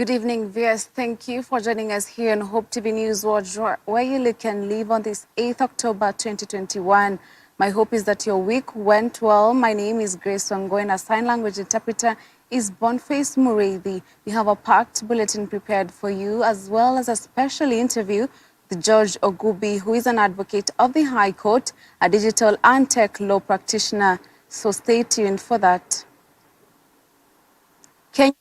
Good evening, viewers. Thank you for joining us here on Hope TV News Watch, where you look and live on this 8th October 2021. My hope is that your week went well. My name is Grace Wangui, and our sign language interpreter is Boniface Mureithi. We have a packed bulletin prepared for you, as well as a special interview with Judge Ogubi, who is an advocate of the High Court, a digital and tech law practitioner. So stay tuned for that. Kenya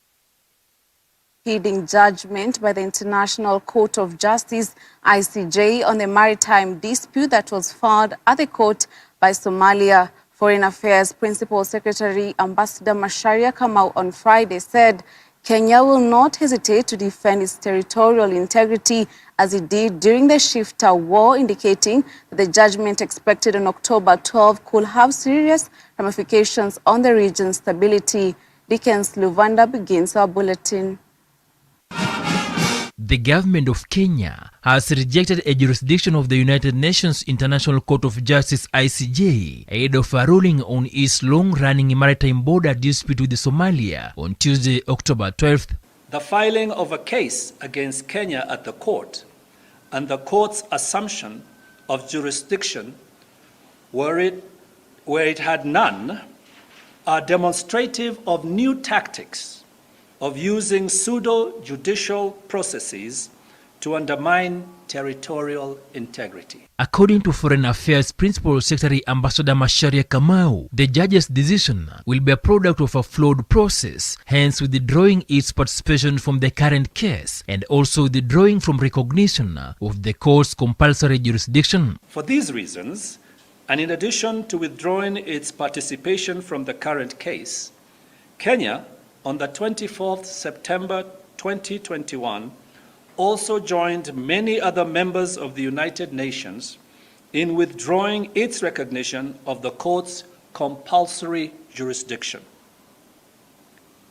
heeding judgment by the International Court of Justice, ICJ, on the maritime dispute that was filed at the court by Somalia. Foreign Affairs Principal Secretary Ambassador Macharia Kamau on Friday said Kenya will not hesitate to defend its territorial integrity as it did during the Shifta War, indicating that the judgment expected on October 12 could have serious ramifications on the region's stability. Dickens Luvanda begins our bulletin. The government of Kenya has rejected a jurisdiction of the United Nations International Court of Justice (ICJ) ahead of a ruling on its long-running maritime border dispute with Somalia on Tuesday, October 12th. The filing of a case against Kenya at the court and the court's assumption of jurisdiction where it had none are demonstrative of new tactics of using pseudo-judicial processes to undermine territorial integrity. According to Foreign Affairs Principal Secretary Ambassador Macharia Kamau, the judge's decision will be a product of a flawed process, hence withdrawing its participation from the current case and also withdrawing from recognition of the court's compulsory jurisdiction. For these reasons, and in addition to withdrawing its participation from the current case, Kenya, on the 24th September 2021, also joined many other members of the United Nations in withdrawing its recognition of the court's compulsory jurisdiction.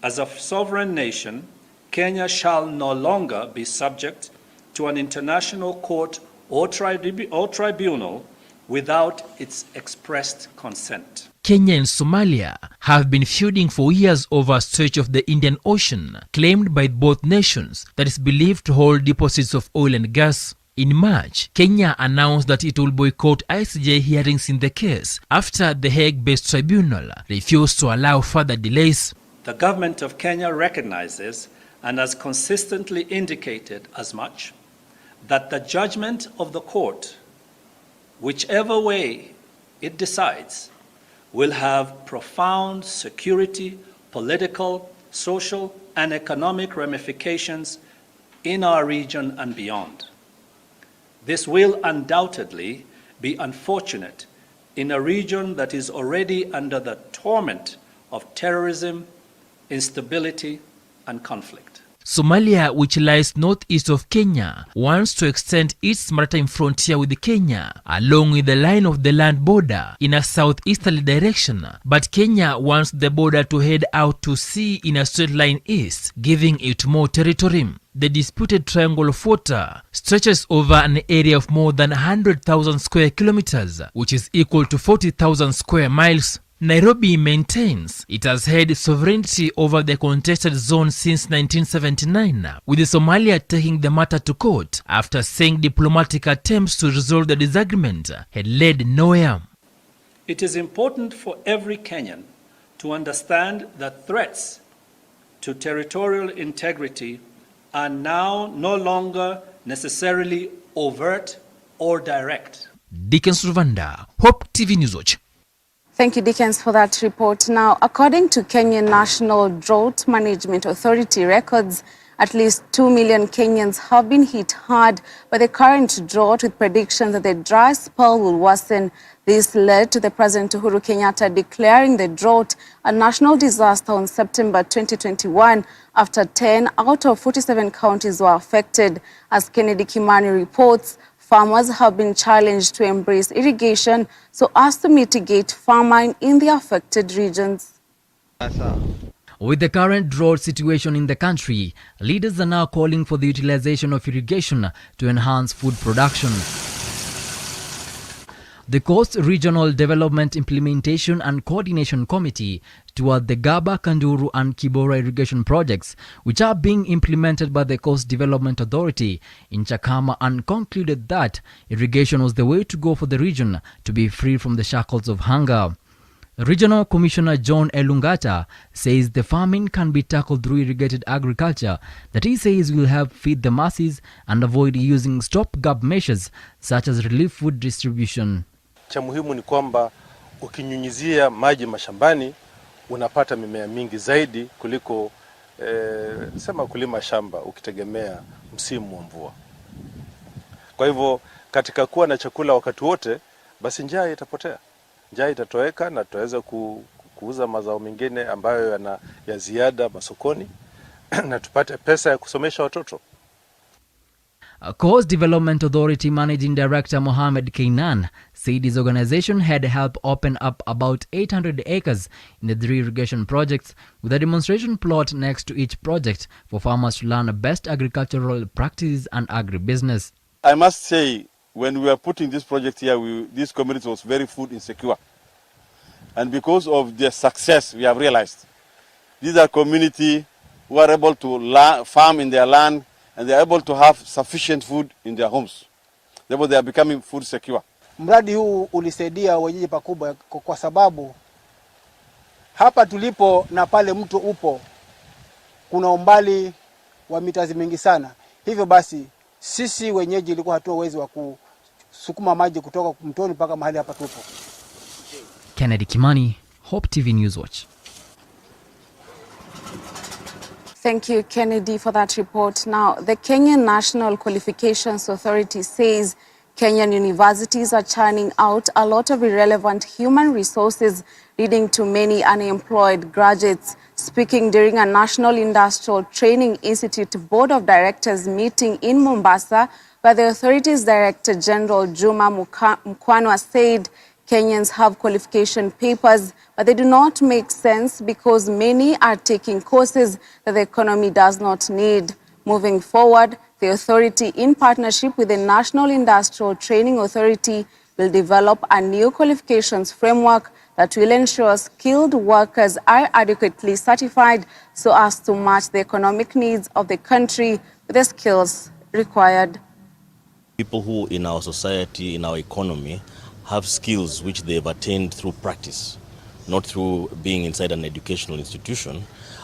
As a sovereign nation, Kenya shall no longer be subject to an international court or tribunal without its expressed consent. Kenya and Somalia have been feuding for years over a stretch of the Indian Ocean claimed by both nations that is believed to hold deposits of oil and gas. In March, Kenya announced that it will boycott ICJ hearings in the case after the Hague-based tribunal refused to allow further delays. The government of Kenya recognizes and has consistently indicated as much that the judgment of the court, whichever way it decides, will have profound security, political, social, and economic ramifications in our region and beyond. This will undoubtedly be unfortunate in a region that is already under the torment of terrorism, instability, and conflict. Somalia, which lies northeast of Kenya, wants to extend its maritime frontier with Kenya along with the line of the land border in a southeasterly direction, but Kenya wants the border to head out to sea in a straight line east, giving it more territory. The disputed triangle of water stretches over an area of more than 100,000 square kilometers, which is equal to 40,000 square miles. Nairobi maintains it has had sovereignty over the contested zone since 1979, with Somalia taking the matter to court after saying diplomatic attempts to resolve the disagreement had led nowhere. It is important for every Kenyan to understand that threats to territorial integrity are now no longer necessarily overt or direct. Dickens Luvanda, Hope TV News Watch. Thank you, Dickens, for that report. Now, according to Kenyan National Drought Management Authority records, at least 2 million Kenyans have been hit hard by the current drought, with predictions that the dry spell will worsen. This led to the President Uhuru Kenyatta declaring the drought a national disaster on September 2021 after 10 out of 47 counties were affected. As Kennedy Kimani reports, farmers have been challenged to embrace irrigation so as to mitigate famine in the affected regions. With the current drought situation in the country, leaders are now calling for the utilization of irrigation to enhance food production. The Coast Regional Development Implementation and Coordination Committee toward the Gaba, Kanduru and Kibora irrigation projects, which are being implemented by the Coast Development Authority in Chakama, and concluded that irrigation was the way to go for the region to be free from the shackles of hunger. Regional Commissioner John Elungata says the famine can be tackled through irrigated agriculture that he says will help feed the masses and avoid using stopgap measures such as relief food distribution. Cha muhimu ni kwamba ukinyunyizia maji mashambani unapata mimea mingi zaidi kuliko sema kulima shamba ukitegemea msimu wa mvua. Kwa hivyo katika kuwa na chakula wakati wote, basi njaa itapotea. Njaa itatoweka na tutaweza kuuza mazao mengine ambayo ya ziada masokoni na tupate pesa ya kusomesha watoto. Coast Development Authority Managing Director Mohamed Kainan said his organization had helped open up about 800 acres in the 3 irrigation projects, with a demonstration plot next to each project for farmers to learn best agricultural practices and agribusiness. I must say, when we were putting this project here, this community was very food insecure. And because of their success, we have realized these are community who are able to farm in their land, and they are able to have sufficient food in their homes. Therefore, they are becoming food secure. Mradi huu ulisaidia wenyeji pakubwa kwa sababu hapa tulipo na pale mto upo kuna umbali wa mitazi mingi sana. Hivyo basi sisi wenyeji ilikuwa hatuna uwezo wa kusukuma maji kutoka mtoni mpaka mahali hapa tupo. Kennedy Kimani, Hope TV Newswatch. Thank you, Kennedy, for that report. Now, the Kenyan National Qualifications Authority says Kenyan universities are churning out a lot of irrelevant human resources, leading to many unemployed graduates. Speaking during a National Industrial Training Institute Board of Directors meeting in Mombasa, where the authority's Director General Juma Mkwanwa said Kenyans have qualification papers, but they do not make sense because many are taking courses that the economy does not need. Moving forward, the authority, in partnership with the National Industrial Training Authority, will develop a new qualifications framework that will ensure skilled workers are adequately certified so as to match the economic needs of the country with the skills required. People who in our society, in our economy, have skills which they have attained through practice, not through being inside an educational institution,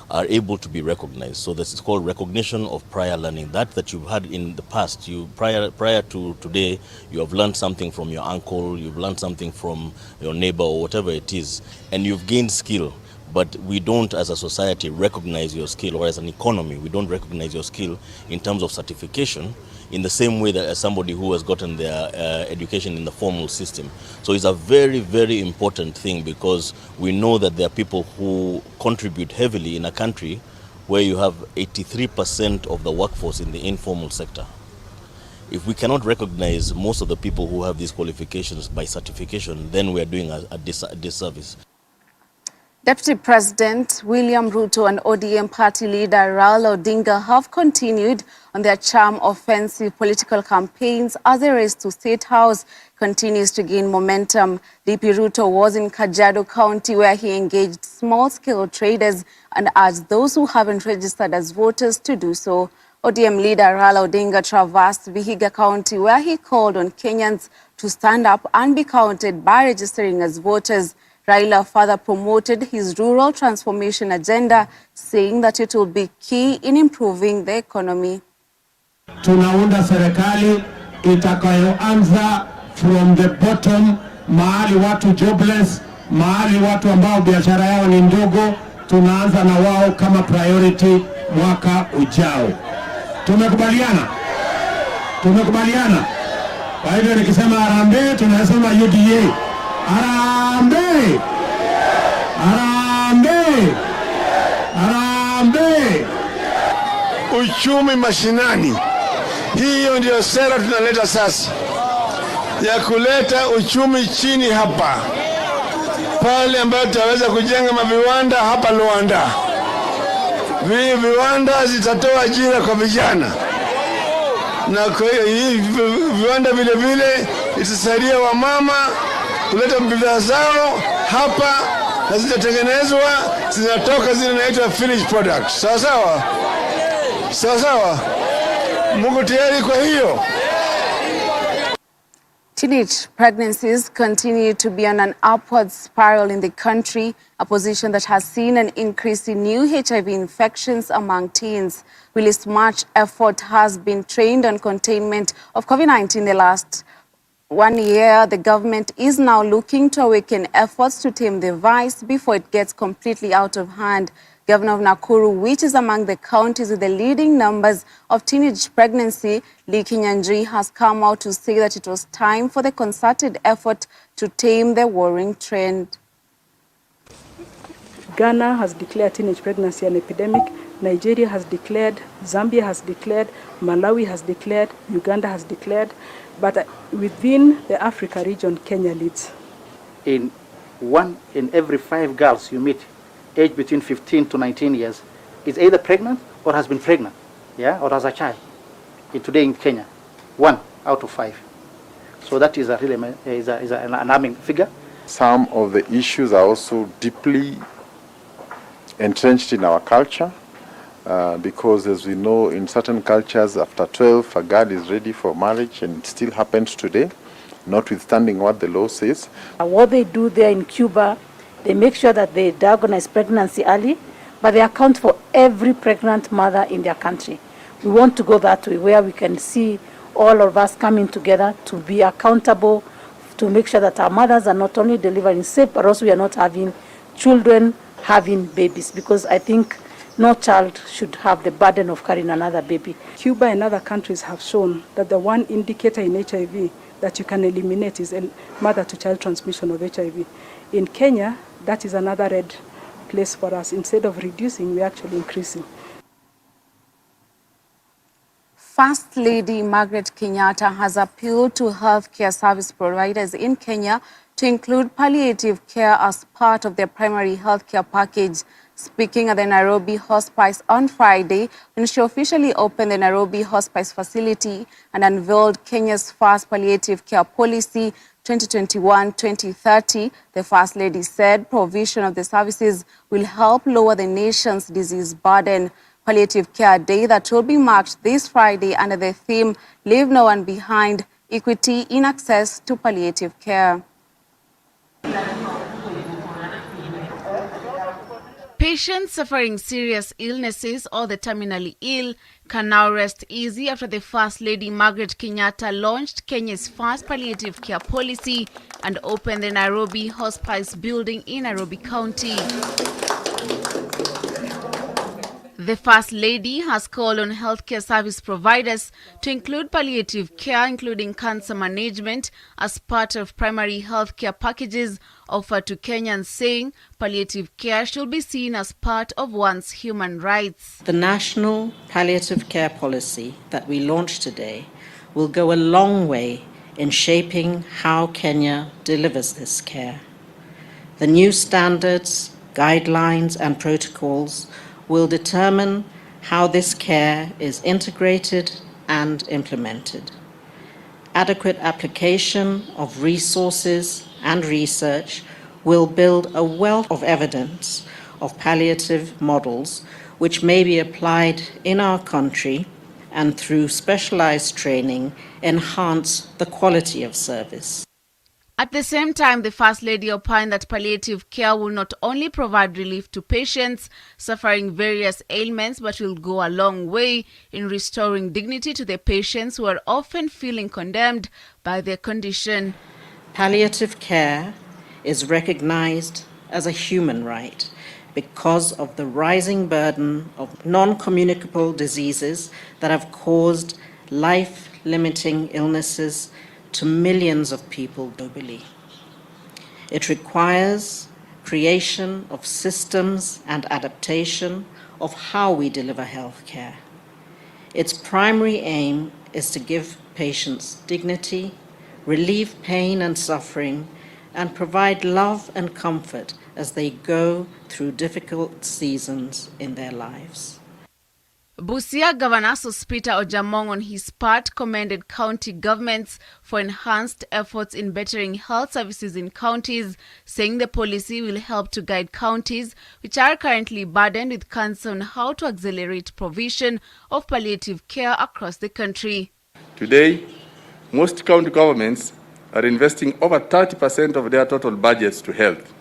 are able to be recognized. So this is called recognition of prior learning. That you've had in the past, prior to today, you have learned something from your uncle, you've learned something from your neighbor or whatever it is, and you've gained skill. But we don't, as a society, recognize your skill, or as an economy, we don't recognize your skill in terms of certification in the same way that as somebody who has gotten their education in the formal system. So it's a very, very important thing, because we know that there are people who contribute heavily in a country where you have 83% of the workforce in the informal sector. If we cannot recognize most of the people who have these qualifications by certification, then we are doing a disservice. Deputy President William Ruto and ODM party leader Raila Odinga have continued on their charm offensive political campaigns as the race to State House continues to gain momentum. DP Ruto was in Kajiado County, where he engaged small-scale traders and urged those who haven't registered as voters to do so. ODM leader Raila Odinga traversed Vihiga County, where he called on Kenyans to stand up and be counted by registering as voters. Raila further promoted his rural transformation agenda, saying that it will be key in improving the economy. Tunaunda serikali itakayoanza from the bottom, mahali watu jobless, mahali watu ambao biashara yao ni ndogo, tunaanza na wao kama priority mwaka ujao. Tumekubaliana? Tumekubaliana? Kwa hivyo nikisema harambee, tunasema UDA. Harambee! Harambee! Harambee! Uchumi mashinani. Hiyo ndio sera tunaleta sasa, ya kuleta uchumi chini hapa, pale ambayo tutaweza kujenga maviwanda hapa Luanda. Viwanda zitatoa ajira kwa vijana, na kwa hiyo viwanda vile vile itasaidia wamama kuleta bidhaa zao hapa na zitatengenezwa, zinatoka zile zinaitwa finished product. Sawa sawa? Sawa sawa? Mungu tayari kwa hiyo? Teenage pregnancies continue to be on an upward spiral in the country, a position that has seen an increase in new HIV infections among teens. While much effort has been trained on containment of COVID-19 the last 1 year, the government is now looking to awaken efforts to tame the virus before it gets completely out of hand. Governor of Nakuru, which is among the counties with the leading numbers of teenage pregnancy, Lee Kinyanjui, has come out to say that it was time for the concerted effort to tame the worrying trend. Ghana has declared teenage pregnancy an epidemic. Nigeria has declared, Zambia has declared, Malawi has declared, Uganda has declared, but within the Africa region, Kenya leads. In 1 in every 5 girls you meet, aged between 15 to 19 years, is either pregnant or has been pregnant, yeah, or has a child. Today in Kenya, 1 out of 5. So that is a really an alarming figure. Some of the issues are also deeply entrenched in our culture, because as we know, in certain cultures, after 12, a girl is ready for marriage, and it still happens today, notwithstanding what the law says. What they do there in Cuba, they make sure that they diagnose pregnancy early, but they account for every pregnant mother in their country. We want to go that way, where we can see all of us coming together to be accountable, to make sure that our mothers are not only delivering safe, but also we are not having children having babies, because I think no child should have the burden of carrying another baby. Cuba and other countries have shown that the one indicator in HIV that you can eliminate is mother-to-child transmission of HIV. In Kenya, that is another red place for us. Instead of reducing, we're actually increasing. First Lady Margaret Kenyatta has appealed to healthcare service providers in Kenya to include palliative care as part of their primary healthcare package. Speaking at the Nairobi Hospice on Friday, when she officially opened the Nairobi Hospice facility and unveiled Kenya's first palliative care policy 2021-2030, the First Lady said provision of the services will help lower the nation's disease burden. Palliative Care Day that will be marked this Friday under the theme Leave No One Behind, Equity in Access to Palliative Care. Patients suffering serious illnesses or the terminally ill can now rest easy after the First Lady Margaret Kenyatta launched Kenya's first palliative care policy and opened the Nairobi Hospice building in Nairobi County. The First Lady has called on healthcare service providers to include palliative care, including cancer management, as part of primary healthcare packages offered to Kenyans, saying palliative care should be seen as part of one's human rights. The National Palliative Care Policy that we launched today will go a long way in shaping how Kenya delivers this care. The new standards, guidelines, and protocols will determine how this care is integrated and implemented. Adequate application of resources and research will build a wealth of evidence of palliative models which may be applied in our country and through specialized training enhance the quality of service. At the same time, the First Lady opined that palliative care will not only provide relief to patients suffering various ailments, but will go a long way in restoring dignity to the patients who are often feeling condemned by their condition. Palliative care is recognized as a human right because of the rising burden of non-communicable diseases that have caused life-limiting illnesses to millions of people globally. It requires creation of systems and adaptation of how we deliver health care. Its primary aim is to give patients dignity, relieve pain and suffering, and provide love and comfort as they go through difficult seasons in their lives. Busia Governor Sospita Ojamong on his part commended county governments for enhanced efforts in bettering health services in counties, saying the policy will help to guide counties which are currently burdened with cancer on how to accelerate provision of palliative care across the country. Today, most county governments are investing over 30% of their total budgets to health,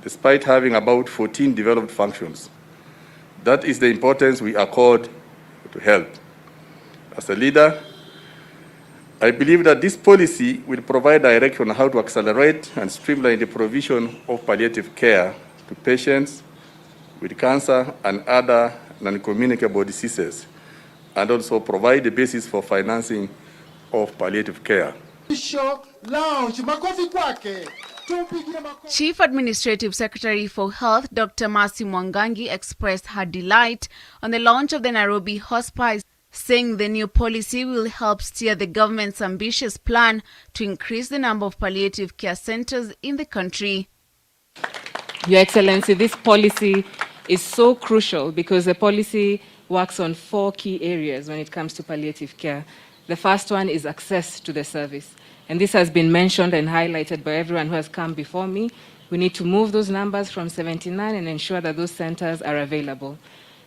despite having about 14 developed functions. That is the importance we accord to health. As a leader, I believe that this policy will provide direction on how to accelerate and streamline the provision of palliative care to patients with cancer and other non-communicable diseases, and also provide the basis for financing of palliative care. Chief Administrative Secretary for Health, Dr. Grace Wangui, expressed her delight on the launch of the Nairobi Hospice, saying the new policy will help steer the government's ambitious plan to increase the number of palliative care centers in the country. Your Excellency, this policy is so crucial because the policy works on 4 key areas when it comes to palliative care. The first one is access to the service. And this has been mentioned and highlighted by everyone who has come before me. We need to move those numbers from 79 and ensure that those centers are available.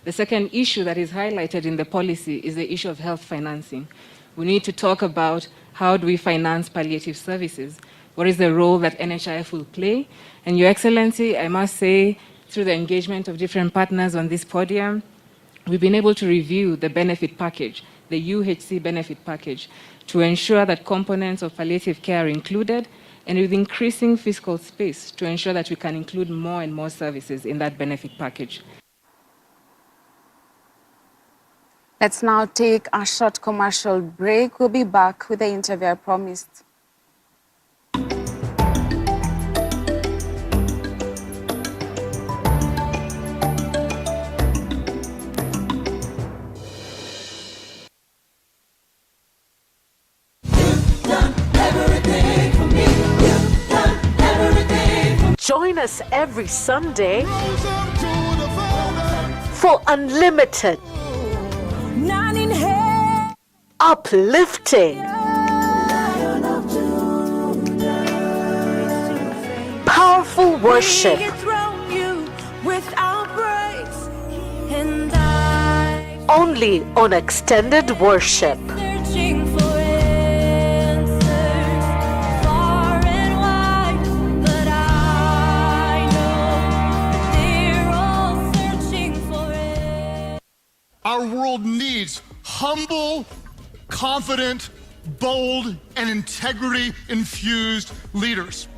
The second issue that is highlighted in the policy is the issue of health financing. We need to talk about how do we finance palliative services? What is the role that NHIF will play? And Your Excellency, I must say, through the engagement of different partners on this podium, we've been able to review the benefit package, the UHC benefit package, to ensure that components of palliative care are included, and with increasing fiscal space to ensure that we can include more and more services in that benefit package. Let's now take a short commercial break. We'll be back with the interview I promised. Join us every Sunday for unlimited, uplifting, powerful worship, only on Extended Worship. Our world needs humble, confident, bold, and integrity-infused leaders.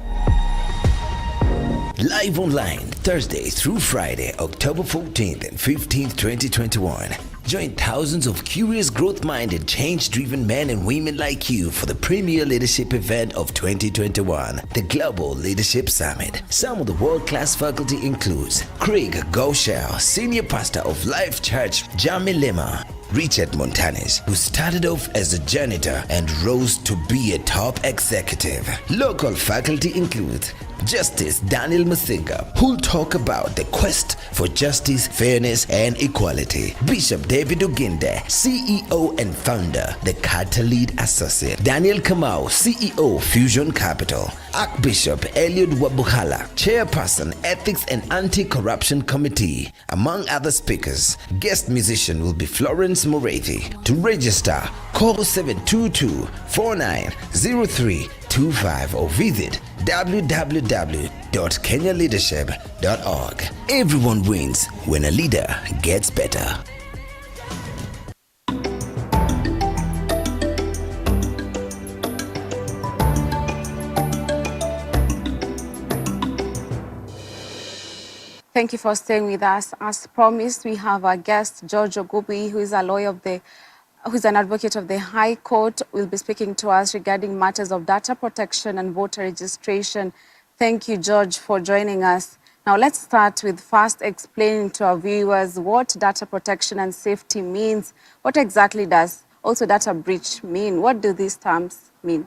Live online, Thursday through Friday, October 14th and 15th, 2021. Join thousands of curious, growth-minded, change-driven men and women like you for the premier leadership event of 2021, the Global Leadership Summit. Some of the world-class faculty includes Craig Goshel, Senior Pastor of Life Church, Jami Lima, Richard Montanes, who started off as a janitor and rose to be a top executive. Local faculty include Justice Daniel Musinga, who'll talk about the quest for justice, fairness, and equality. Bishop David Oginde, CEO and founder, the Carter Lead Associate. Daniel Kamau, CEO, Fusion Capital. Archbishop Eliud Wabuhala, Chairperson, Ethics and Anti-Corruption Committee. Among other speakers, guest musician will be Florence Moretti. To register, call 722-490325 or visit www.kenyaleadership.org. Everyone wins when a leader gets better. Thank you for staying with us. As promised, we have our guest, George Ogubi, who is a lawyer who's an advocate of the High Court, will be speaking to us regarding matters of data protection and voter registration. Thank you, George, for joining us. Now, let's start with first explaining to our viewers what data protection and safety means. What exactly does also data breach mean? What do these terms mean?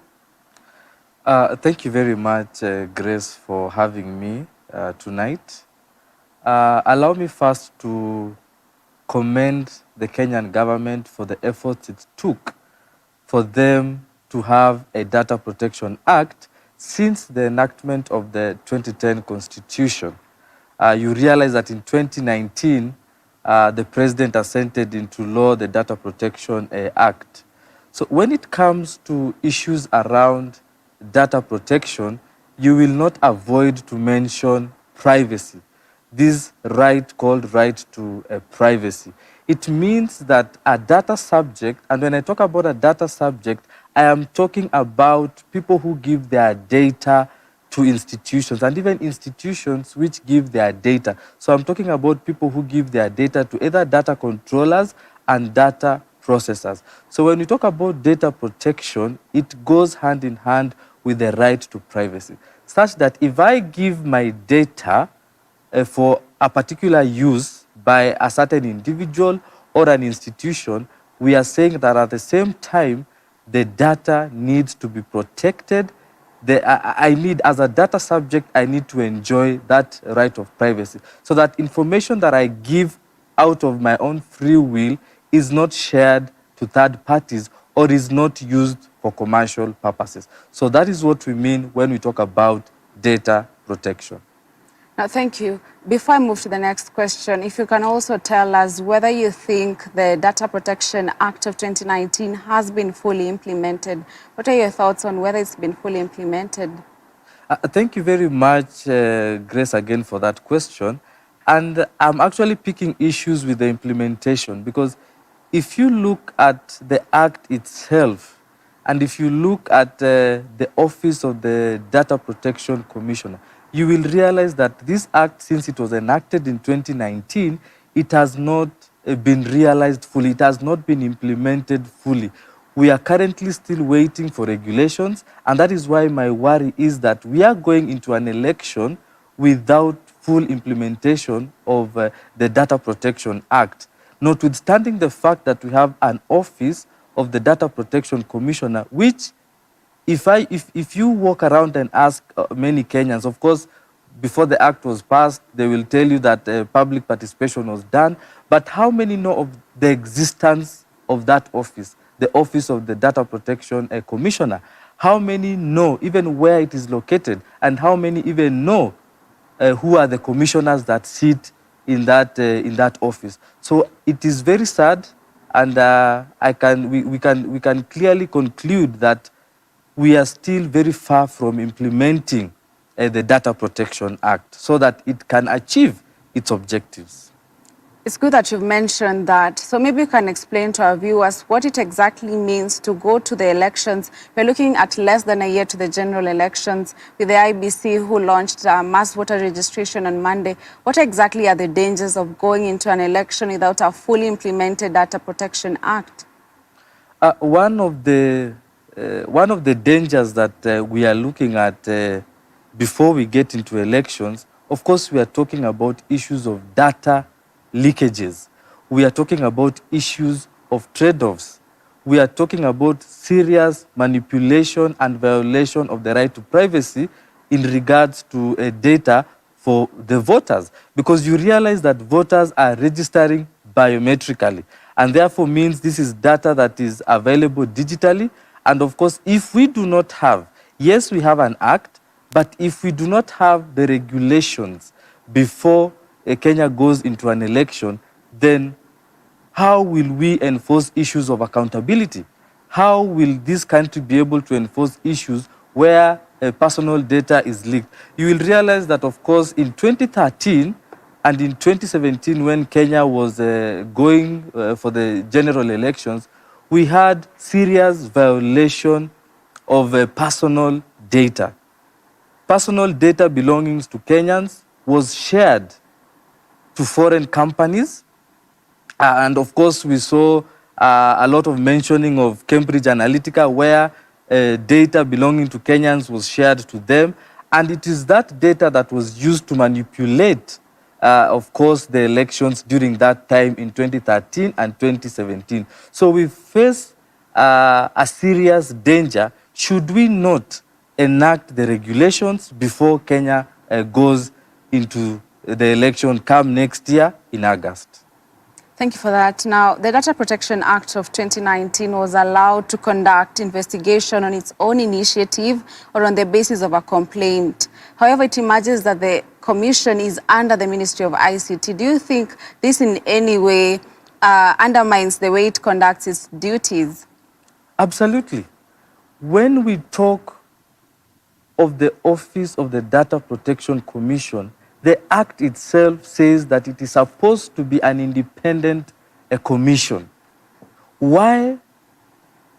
Thank you very much, Grace, for having me tonight. Allow me first to commend the Kenyan government for the efforts it took for them to have a Data Protection Act since the enactment of the 2010 Constitution. You realize that in 2019, the president assented into law the Data Protection Act. So when it comes to issues around data protection, you will not avoid to mention privacy. This right called right to privacy. It means that a data subject, and when I talk about a data subject, I am talking about people who give their data to institutions, and even institutions which give their data. So I'm talking about people who give their data to either data controllers and data processors. So when we talk about data protection, it goes hand in hand with the right to privacy, such that if I give my data for a particular use by a certain individual or an institution, we are saying that at the same time, the data needs to be protected. I need, as a data subject, I need to enjoy that right of privacy, so that information that I give out of my own free will is not shared to third parties or is not used for commercial purposes. So that is what we mean when we talk about data protection. Now, thank you. Before I move to the next question, if you can also tell us whether you think the Data Protection Act of 2019 has been fully implemented. What are your thoughts on whether it's been fully implemented? Thank you very much, Grace, again for that question. And I'm actually picking issues with the implementation, because if you look at the Act itself, and if you look at the Office of the Data Protection Commissioner, you will realize that this Act, since it was enacted in 2019, it has not been realized fully. It has not been implemented fully. We are currently still waiting for regulations, and that is why my worry is that we are going into an election without full implementation of the Data Protection Act, notwithstanding the fact that we have an Office of the Data Protection Commissioner, which if you walk around and ask many Kenyans, of course, before the act was passed, they will tell you that public participation was done. But how many know of the existence of that office, the Office of the Data Protection Commissioner? How many know even where it is located? And how many even know who are the commissioners that sit in that office? So it is very sad, and we can clearly conclude that we are still very far from implementing the Data Protection Act so that it can achieve its objectives. It's good that you've mentioned that. So maybe you can explain to our viewers what it exactly means to go to the elections. We're looking at less than a year to the general elections, with the IBC who launched mass voter registration on Monday. What exactly are the dangers of going into an election without a fully implemented Data Protection Act? One of the dangers that we are looking at before we get into elections, of course, we are talking about issues of data leakages. We are talking about issues of trade-offs. We are talking about serious manipulation and violation of the right to privacy in regards to data for the voters, because you realize that voters are registering biometrically, and therefore means this is data that is available digitally. And of course, if we do not have, yes, we have an act, but if we do not have the regulations before Kenya goes into an election, then how will we enforce issues of accountability? How will this country be able to enforce issues where personal data is leaked? You will realize that, of course, in 2013 and in 2017, when Kenya was going for the general elections, we had serious violation of personal data. Personal data belonging to Kenyans was shared to foreign companies. And of course, we saw a lot of mentioning of Cambridge Analytica, where data belonging to Kenyans was shared to them. And it is that data that was used to manipulate, of course, the elections during that time in 2013 and 2017. So we face a serious danger should we not enact the regulations before Kenya goes into the election come next year in August. Thank you for that. Now, the Data Protection Act of 2019 was allowed to conduct investigation on its own initiative or on the basis of a complaint. However, it emerges that the commission is under the Ministry of ICT. Do you think this in any way undermines the way it conducts its duties? Absolutely. When we talk of the Office of the Data Protection Commission, the Act itself says that it is supposed to be an independent commission. Why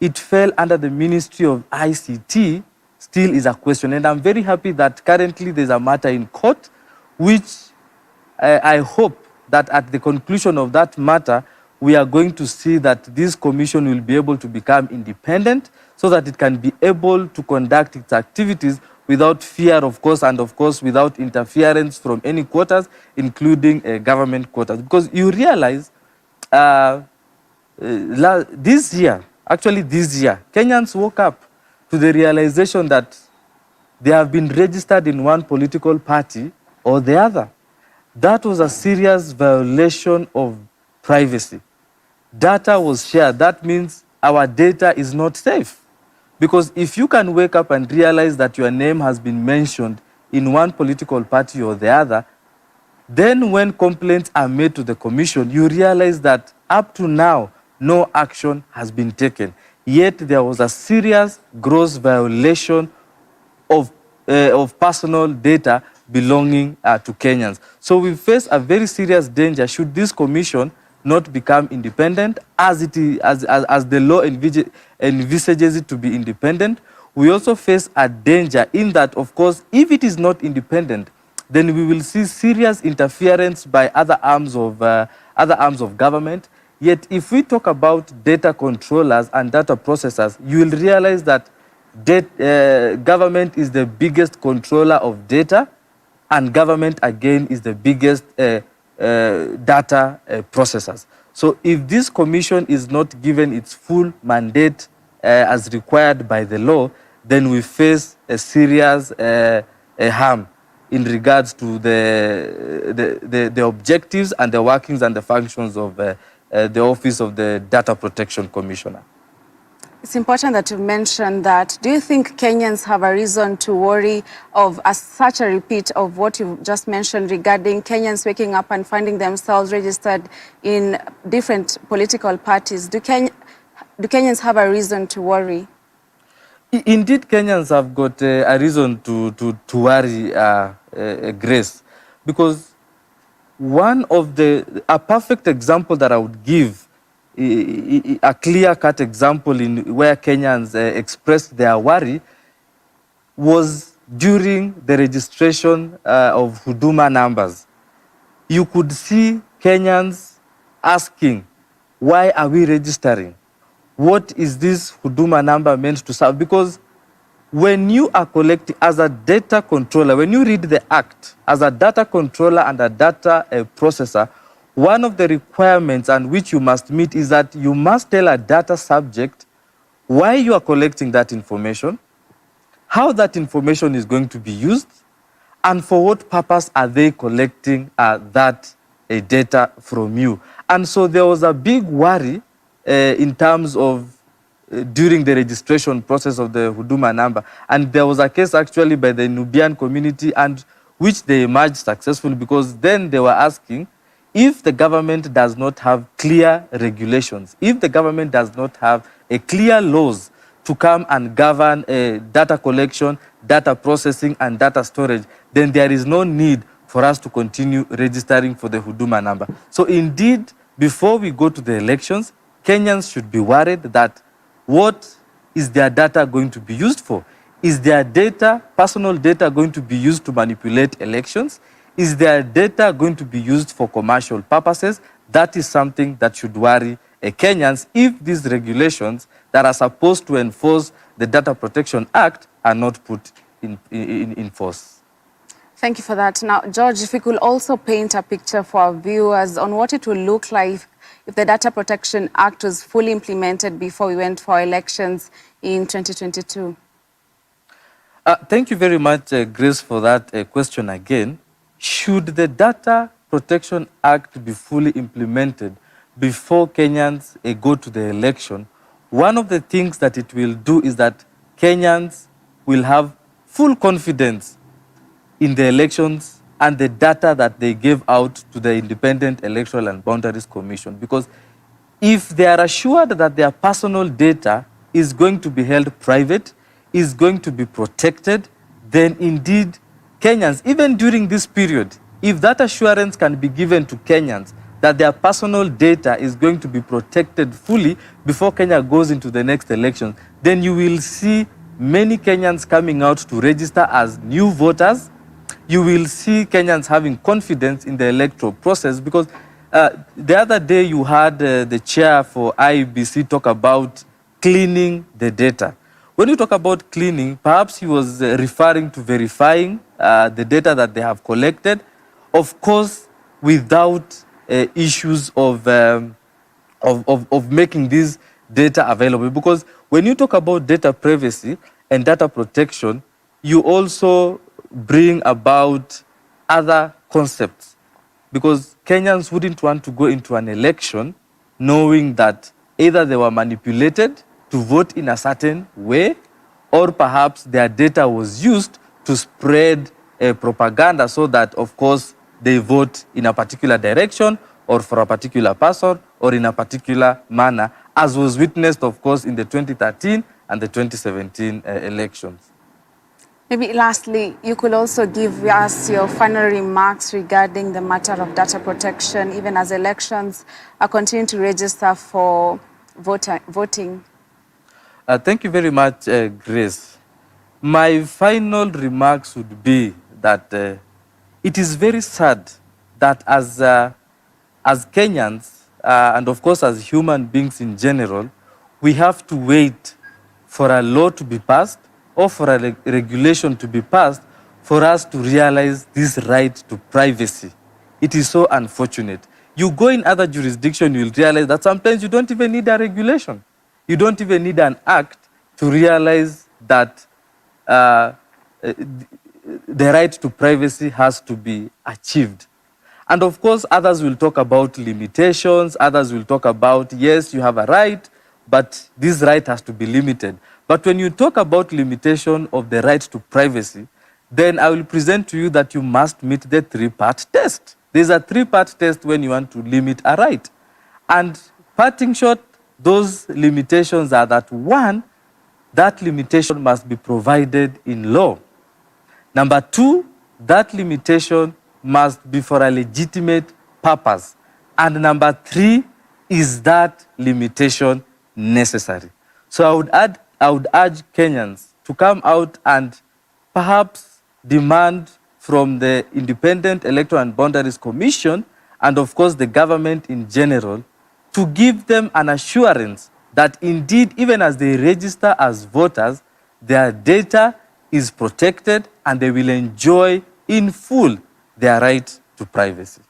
it fell under the Ministry of ICT still is a question. And I'm very happy that currently there's a matter in court, which I hope that at the conclusion of that matter, we are going to see that this commission will be able to become independent so that it can be able to conduct its activities without fear, of course, and of course without interference from any quarters, including government quarters. Because you realize this year, Kenyans woke up to the realization that they have been registered in one political party or the other. That was a serious violation of privacy. Data was shared. That means our data is not safe. Because if you can wake up and realize that your name has been mentioned in one political party or the other, then when complaints are made to the commission, you realize that up to now, no action has been taken. Yet there was a serious, gross violation of personal data belonging to Kenyans. So we face a very serious danger should this commission not become independent as the law envisages it to be independent. We also face a danger in that, of course, if it is not independent, then we will see serious interference by other arms of government. Yet if we talk about data controllers and data processors, you will realize that government is the biggest controller of data, and government again is the biggest data processors. So if this commission is not given its full mandate as required by the law, then we face a serious harm in regards to the objectives and the workings and the functions of the Office of the Data Protection Commissioner. It's important that you mentioned that. Do you think Kenyans have a reason to worry of such a repeat of what you just mentioned regarding Kenyans waking up and finding themselves registered in different political parties? Do Kenyans have a reason to worry? Indeed, Kenyans have got a reason to worry, Grace, because a perfect example that I would give, a clear-cut example in where Kenyans expressed their worry, was during the registration of Huduma numbers. You could see Kenyans asking, why are we registering? What is this Huduma number meant to serve? Because when you are collecting as a data controller, when you read the act, as a data controller and a data processor, one of the requirements and which you must meet is that you must tell a data subject why you are collecting that information, how that information is going to be used, and for what purpose are they collecting that data from you. And so there was a big worry in terms of during the registration process of the Huduma number. And there was a case actually by the Nubian community, and which they emerged successful, because then they were asking, if the government does not have clear regulations, if the government does not have a clear laws to come and govern data collection, data processing, and data storage, then there is no need for us to continue registering for the Huduma number. So indeed, before we go to the elections, Kenyans should be worried that what is their data going to be used for? Is their data, personal data, going to be used to manipulate elections? Is their data going to be used for commercial purposes? That is something that should worry Kenyans if these regulations that are supposed to enforce the Data Protection Act are not put in force. Thank you for that. Now, George, if we could also paint a picture for our viewers on what it will look like if the Data Protection Act was fully implemented before we went for elections in 2022. Thank you very much, Grace, for that question again. Should the Data Protection Act be fully implemented before Kenyans go to the election, one of the things that it will do is that Kenyans will have full confidence in the elections and the data that they gave out to the Independent Electoral and Boundaries Commission. Because if they are assured that their personal data is going to be held private, is going to be protected, then indeed Kenyans, even during this period, if that assurance can be given to Kenyans that their personal data is going to be protected fully before Kenya goes into the next election, then you will see many Kenyans coming out to register as new voters. You will see Kenyans having confidence in the electoral process, because the other day you had the chair for IEBC talk about cleaning the data. When you talk about cleaning, perhaps he was referring to verifying the data that they have collected, of course, without issues of making these data available. Because when you talk about data privacy and data protection, you also bring about other concepts. Because Kenyans wouldn't want to go into an election knowing that either they were manipulated to vote in a certain way, or perhaps their data was used to spread propaganda so that, of course, they vote in a particular direction or for a particular person or in a particular manner, as was witnessed, of course, in the 2013 and the 2017 elections. Maybe lastly, you could also give us your final remarks regarding the matter of data protection, even as elections are continuing to register for voting. Thank you very much, Grace. My final remarks would be that it is very sad that as Kenyans, and of course as human beings in general, we have to wait for a law to be passed or for a regulation to be passed for us to realize this right to privacy. It is so unfortunate. You go in other jurisdictions, you'll realize that sometimes you don't even need a regulation. You don't even need an act to realize that the right to privacy has to be achieved. And of course, others will talk about limitations. Others will talk about, yes, you have a right, but this right has to be limited. But when you talk about limitation of the right to privacy, then I will present to you that you must meet the three-part test. There's a three-part test when you want to limit a right. And parting short, those limitations are that, one, that limitation must be provided in law. Number two, that limitation must be for a legitimate purpose. And number three, is that limitation necessary? So I would urge Kenyans to come out and perhaps demand from the Independent Electoral and Boundaries Commission, and of course the government in general, to give them an assurance that indeed, even as they register as voters, their data is protected and they will enjoy in full their right to privacy.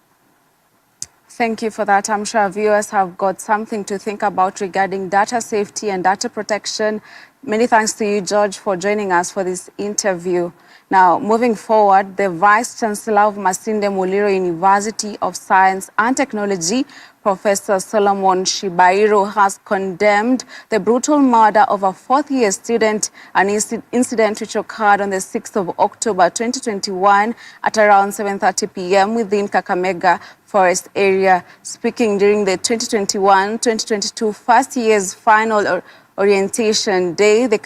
Thank you for that. I'm sure viewers have got something to think about regarding data safety and data protection. Many thanks to you, George, for joining us for this interview. Now, moving forward, the Vice Chancellor of Masinde Muliro University of Science and Technology, Professor Solomon Shibairo, has condemned the brutal murder of a fourth-year student, an incident which occurred on the 6th of October 2021 at around 7:30 p.m. within Kakamega Forest area. Speaking during the 2021-2022 first year's final orientation day, the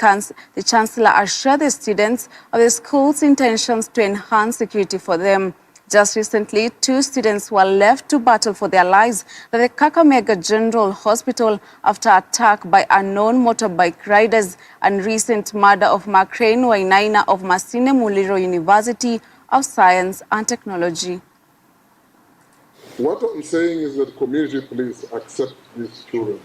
Chancellor assured the students of the school's intentions to enhance security for them. Just recently, 2 students were left to battle for their lives at the Kakamega General Hospital after attack by unknown motorbike riders and recent murder of Makrane Wainaina of Masinde Muliro University of Science and Technology. What I'm saying is that community police accept these children.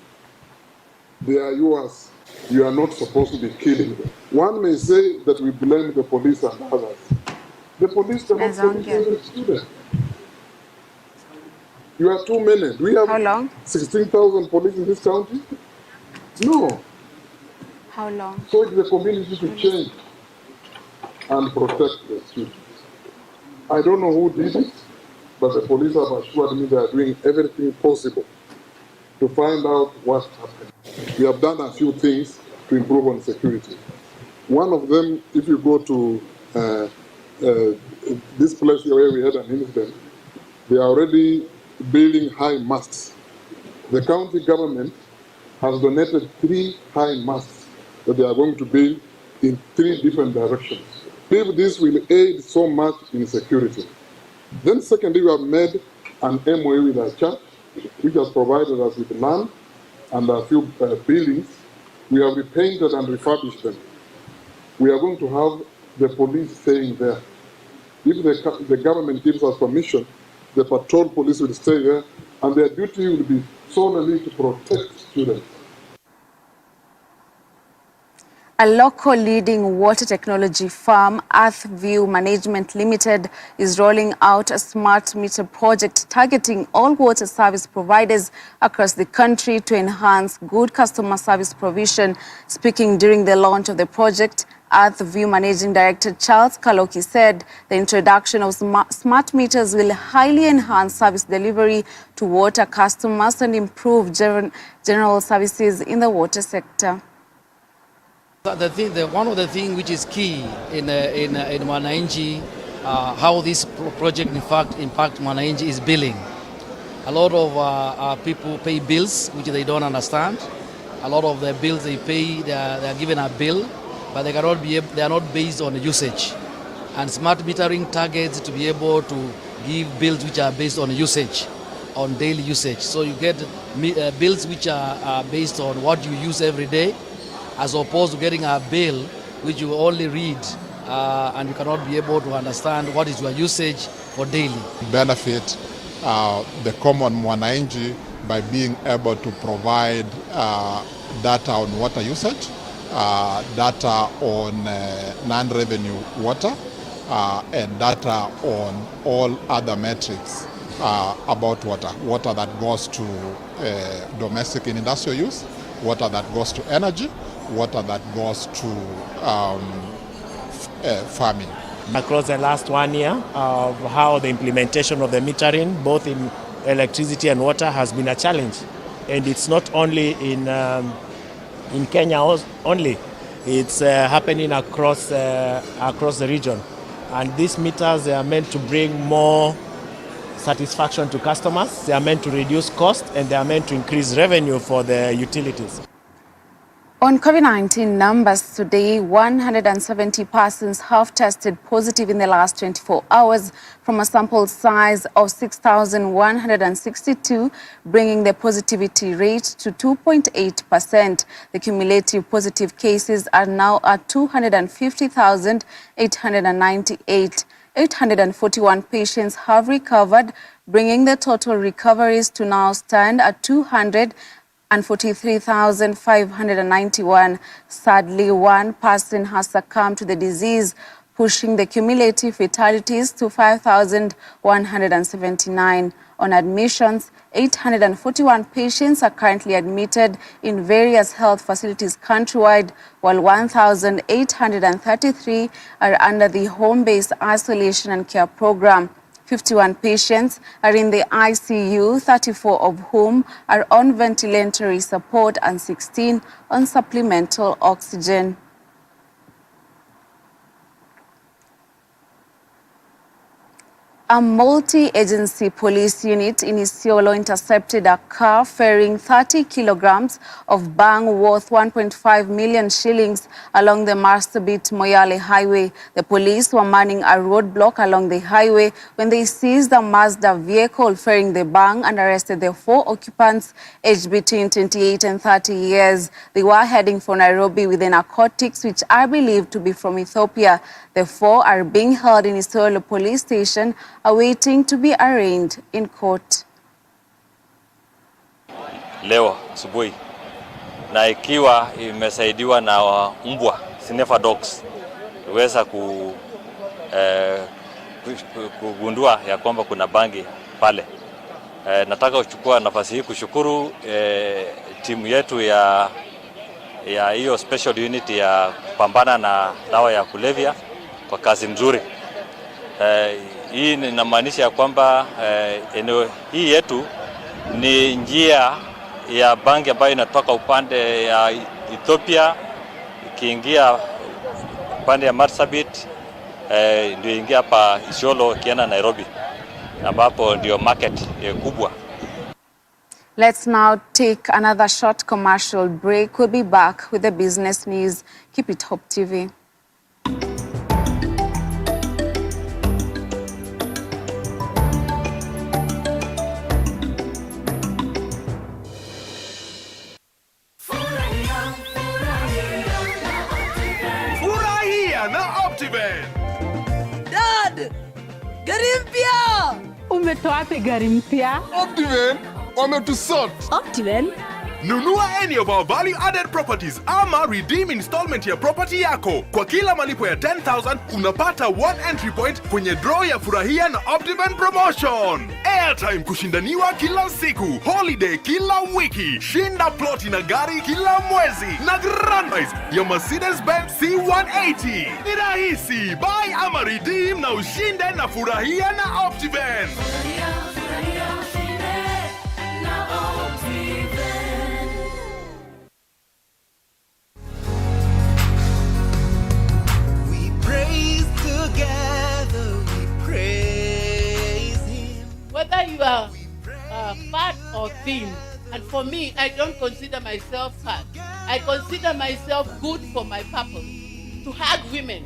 They are yours. You are not supposed to be killing them. One may say that we blame the police and others. The police cannot kill the students. You are too many. Do we have 16,000 police in this country? No. How long? So it's the community to change and protect the students. I don't know who did it, but the police have assured me they are doing everything possible to find out what happened. We have done a few things to improve on security. One of them, if you go to this place where we had an incident, they are already building high masts. The county government has donated 3 high masts that they are going to build in 3 different directions. If this will aid so much in security. Then secondly, we have made an MOU with our church, which has provided us with land and a few buildings. We have repainted and refurbished them. We are going to have the police staying there. If the government gives us permission, the patrol police will stay there, and their duty will be solely to protect students. A local leading water technology firm, Earthview Management Limited, is rolling out a smart meter project targeting all water service providers across the country to enhance good customer service provision. Speaking during the launch of the project, Earthview Managing Director Charles Kaloki said the introduction of smart meters will highly enhance service delivery to water customers and improve general services in the water sector. One of the things which is key in Mwananchi, how this project in fact impact Mwananchi is billing. A lot of people pay bills which they don't understand. A lot of the bills they pay, they are given a bill, but they are not based on usage. And smart metering targets to be able to give bills which are based on usage, on daily usage. So you get bills which are based on what you use every day, as opposed to getting a bill which you only read and you cannot be able to understand what is your usage for daily. Benefit the common Mwananchi by being able to provide data on water usage, data on non-revenue water, and data on all other metrics about water that goes to domestic and industrial use, water that goes to energy, water that goes to farming. Across the last 1 year of how the implementation of the metering, both in electricity and water, has been a challenge. And it's not only in Kenya only, it's happening across the region. And these meters, they are meant to bring more satisfaction to customers, they are meant to reduce cost, and they are meant to increase revenue for the utilities. On COVID-19 numbers today, 170 persons have tested positive in the last 24 hours from a sample size of 6,162, bringing the positivity rate to 2.8%. The cumulative positive cases are now at 250,898. 841 patients have recovered, bringing the total recoveries to now stand at 243,591. Sadly, one person has succumbed to the disease, pushing the cumulative fatalities to 5,179. On admissions, 841 patients are currently admitted in various health facilities countrywide, while 1,833 are under the home-based isolation and care program. 51 patients are in the ICU, 34 of whom are on ventilatory support and 16 on supplemental oxygen. A multi-agency police unit in Isiolo intercepted a car ferrying 30 kilograms of bang worth 1.5 million shillings along the Marsabit-Moyale highway. The police were manning a roadblock along the highway when they seized a Mazda vehicle ferrying the bang and arrested the 4 occupants aged between 28 and 30 years. They were heading for Nairobi with the narcotics, which are believed to be from Ethiopia. The 4 are being held in Isiolo police station, awaiting to be arraigned in court. Leo asubuhi na ikiwa imesaidiwa na mbwa sniffer dogs, tuweza kugundua ya kwamba kuna bangi pale. Nataka kuchukua nafasi hii kushukuru timu yetu ya hiyo special unit ya kupambana na dawa ya kulevya kwa kazi mzuri. Hii inamaanisha ya kwamba eneo hii yetu ni njia ya bangi ambayo inatoka upande ya Ethiopia ikiingia upande ya Marsabit, ndio ingia hapa Isiolo kienda Nairobi, ambapo ndio market kubwa. Let's now take another short commercial break. We'll be back with the business news. Keep it Hope TV. Dad, gari mpya! Umetoa wapi gari mpya? Optiven wametusort. Optiven? Nunua any of our value-added properties ama redeem installment ya property yako. Kwa kila malipo ya 10,000 unapata 1 entry point kwenye draw ya Furahia na Optiven promotion. Airtime kushindaniwa kila siku, holiday kila wiki, shinda ploti na gari kila mwezi, na grand prize ya Mercedes-Benz C180. Ni rahisi, buy ama redeem na ushinde na Furahia na Optiven. Whether you are fat or thin, and for me, I don't consider myself fat. I consider myself good for my purpose, to hug women.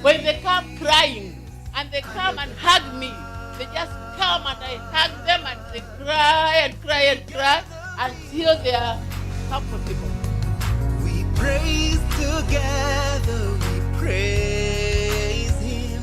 When they come crying, and they come and hug me, they just come and I hug them and they cry and cry and cry until they are comfortable. We praise together, we praise Him.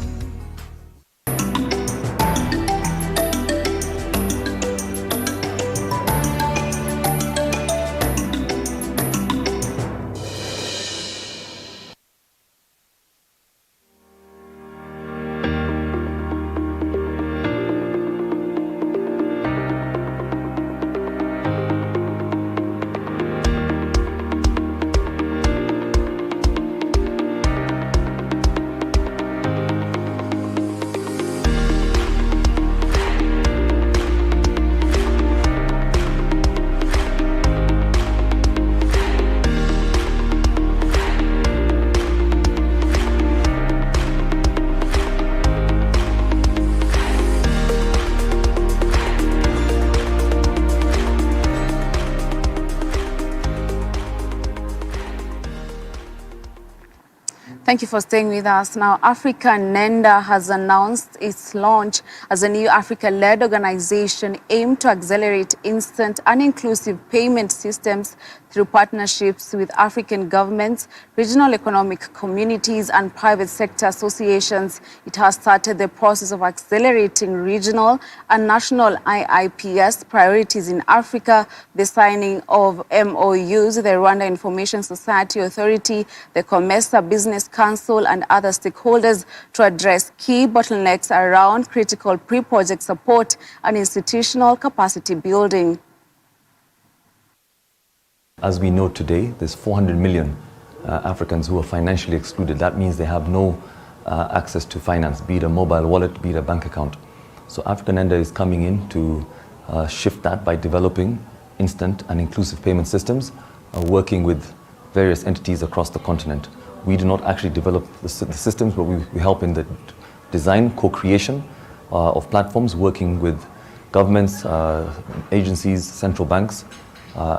Thank you for staying with us. Now, Africa NENDA has announced its launch as a new Africa-led organization aimed to accelerate instant and inclusive payment systems through partnerships with African governments, regional economic communities, and private sector associations. It has started the process of accelerating regional and national IIPS priorities in Africa, the signing of MOUs, the Rwanda Information Society Authority, the COMESA Business Council, and other stakeholders to address key bottlenecks around critical pre-project support and institutional capacity building. As we know today, there's 400 million Africans who are financially excluded. That means they have no access to finance, be it a mobile wallet, be it a bank account. So Africa NENDA is coming in to shift that by developing instant and inclusive payment systems, working with various entities across the continent. We do not actually develop the systems, but we help in the design, co-creation of platforms, working with governments, agencies, central banks,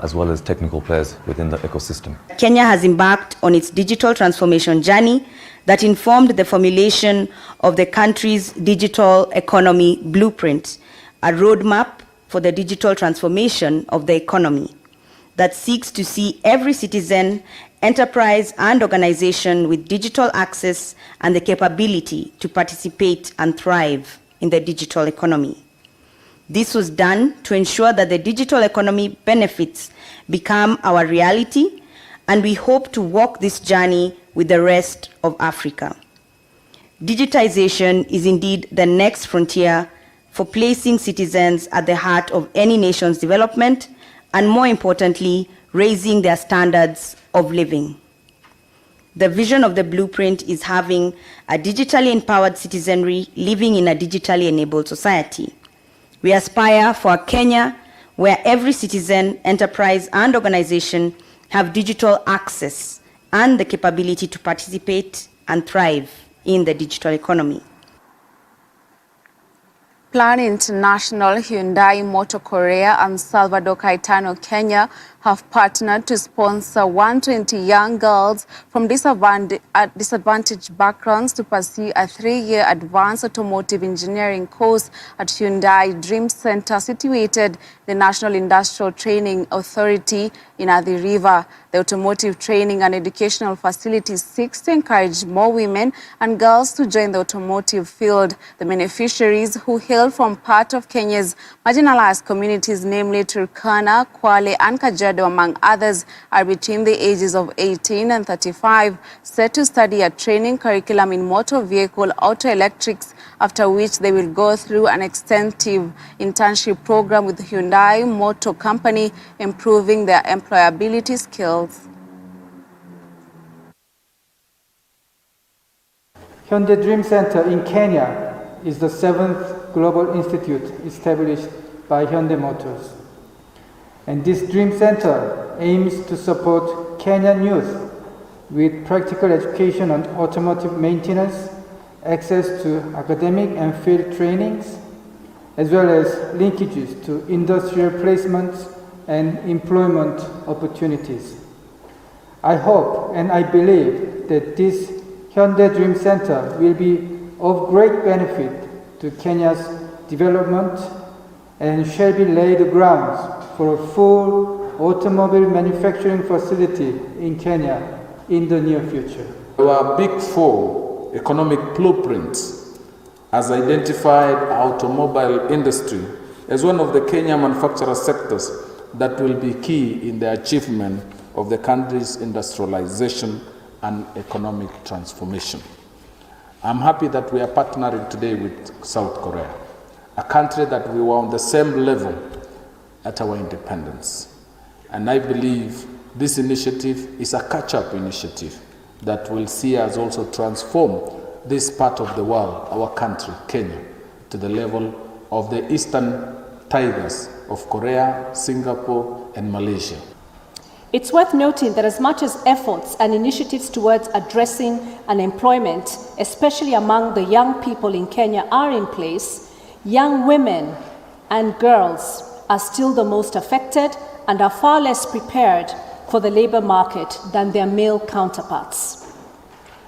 as well as technical players within the ecosystem. Kenya has embarked on its digital transformation journey that informed the formulation of the country's digital economy blueprint, a roadmap for the digital transformation of the economy that seeks to see every citizen, enterprise, and organization with digital access and the capability to participate and thrive in the digital economy. This was done to ensure that the digital economy benefits become our reality, and we hope to walk this journey with the rest of Africa. Digitization is indeed the next frontier for placing citizens at the heart of any nation's development, and more importantly, raising their standards of living. The vision of the blueprint is having a digitally empowered citizenry living in a digitally enabled society. We aspire for a Kenya where every citizen, enterprise, and organization have digital access and the capability to participate and thrive in the digital economy. Plan International, Hyundai Motor Korea, and Salvador Caetano Kenya have partnered to sponsor 120 young girls from disadvantaged backgrounds to pursue a 3-year advanced automotive engineering course at Hyundai Dream Center situated in the National Industrial Training Authority in Athi River. The automotive training and educational facility seeks to encourage more women and girls to join the automotive field. The beneficiaries, who hail from part of Kenya's marginalized communities, namely Turkana, Kwale, and Kajiado, among others, are between the ages of 18 and 35, set to study a training curriculum in motor vehicle auto electrics, after which they will go through an extensive internship program with Hyundai Motor Company, improving their employability skills. Hyundai Dream Center in Kenya is the 7th global institute established by Hyundai Motors. And this Dream Center aims to support Kenyan youth with practical education on automotive maintenance, access to academic and field trainings, as well as linkages to industrial placements and employment opportunities. I hope and I believe that this Hyundai Dream Center will be of great benefit to Kenya's development and shall be laid the grounds for a full automobile manufacturing facility in Kenya in the near future. Our Big Four economic blueprints has identified automobile industry as one of the Kenya manufacturer sectors that will be key in the achievement of the country's industrialization and economic transformation. I'm happy that we are partnering today with South Korea, a country that we were on the same level at our independence. And I believe this initiative is a catch-up initiative that will see us also transform this part of the world, our country, Kenya, to the level of the eastern tigers of Korea, Singapore, and Malaysia. It's worth noting that as much as efforts and initiatives towards addressing unemployment, especially among the young people in Kenya, are in place, young women and girls are still the most affected and are far less prepared for the labor market than their male counterparts.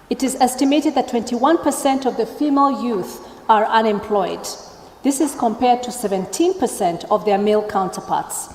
It is estimated that 21% of the female youth are unemployed. This is compared to 17% of their male counterparts.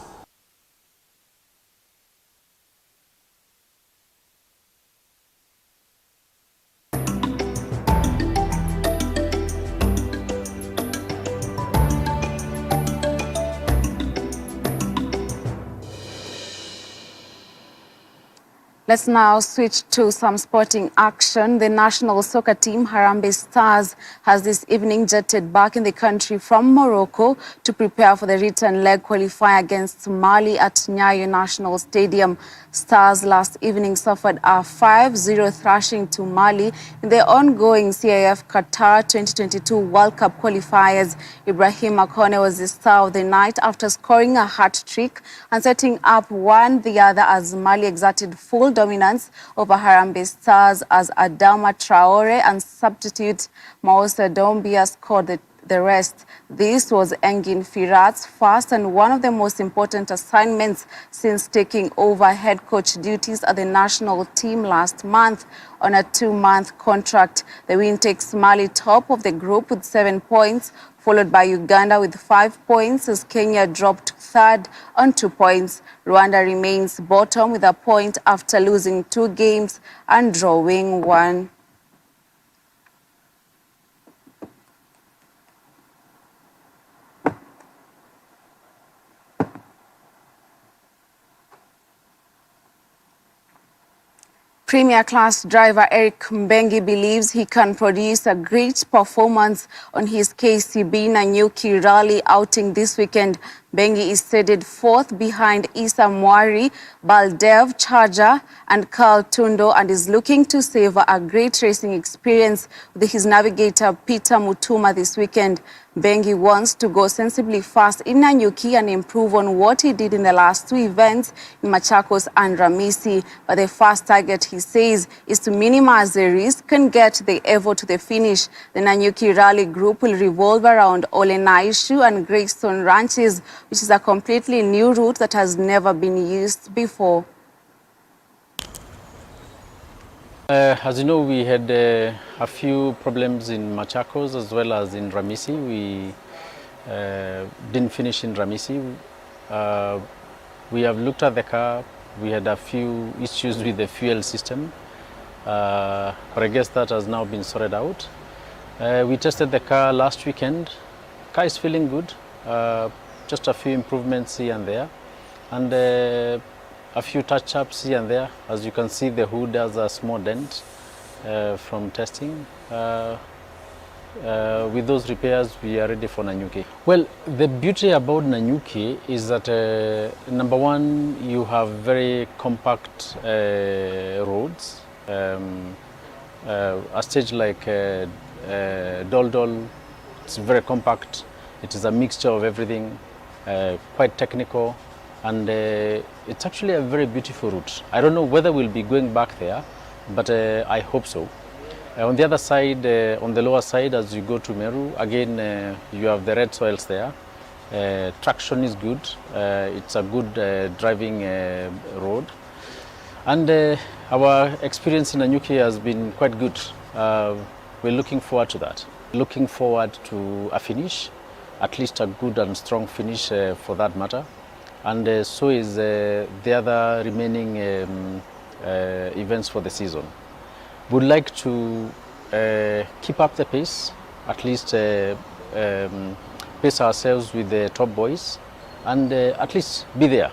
Let's now switch to some sporting action. The national soccer team, Harambee Stars, has this evening jetted back in the country from Morocco to prepare for the return leg qualifier against Mali at Nyayo National Stadium. Stars last evening suffered a 5-0 thrashing to Mali in the ongoing CAF Qatar 2022 World Cup qualifiers. Ibrahim Akone was the star of the night after scoring a hat-trick and setting up one the other as Mali exerted full dominance over Harambee Stars as Adama Traore and substitute Moussa Doumbia scored the rest. This was Engin Firat's first and one of the most important assignments since taking over head coach duties at the national team last month on a 2-month contract. The win takes Mali top of the group with 7 points, followed by Uganda with 5 points as Kenya dropped third on 2 points. Rwanda remains bottom with a point after losing 2 games and drawing 1. Premier class driver Eric Mbengi believes he can produce a great performance on his KCB Nanyuki rally outing this weekend. Bengi is seeded fourth behind Isa Mwari, Baldev Charger and Carl Tundo, and is looking to savor a great racing experience with his navigator Peter Mutuma this weekend. Bengi wants to go sensibly fast in Nanyuki and improve on what he did in the last two events in Machakos and Ramisi. But the first target, he says, is to minimize the risk and get the Evo to the finish. The Nanyuki Rally Group will revolve around Olenaishu and Greystone Ranches, which is a completely new route that has never been used before. As you know, we had a few problems in Machakos as well as in Ramisi. We didn't finish in Ramisi. We have looked at the car. We had a few issues with the fuel system, but I guess that has now been sorted out. We tested the car last weekend. The car is feeling good. Just a few improvements here and there, and a few touch-ups here and there. As you can see, the hood has a small dent from testing. With those repairs, we are ready for Nanyuki. Well, the beauty about Nanyuki is that, number one, you have very compact roads. A stage like Dol Dol, it's very compact. It is a mixture of everything, quite technical. And it's actually a very beautiful route. I don't know whether we'll be going back there, but I hope so. On the other side, on the lower side, as you go to Meru, again, you have the red soils there. Traction is good. It's a good driving road. And our experience in Nanyuki has been quite good. We're looking forward to that. Looking forward to a finish, at least a good and strong finish for that matter. And so is the other remaining events for the season. We'd like to keep up the pace, at least pace ourselves with the top boys, and at least be there.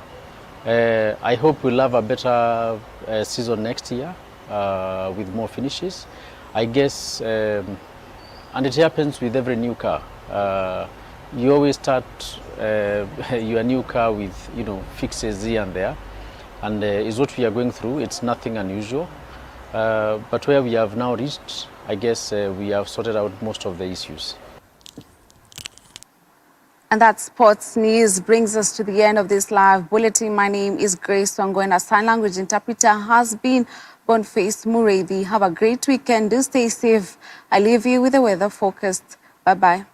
I hope we'll have a better season next year with more finishes. I guess, and it happens with every new car. You always start your new car with, fixes here and there, and is what we are going through. It's nothing unusual, but where we have now reached, I guess we have sorted out most of the issues. And that sports news brings us to the end of this live bulletin. My name is Grace Wangui, and our sign language interpreter has been Boniface Muredi. Have a great weekend. Do stay safe. I leave you with the weather forecast. Bye-bye.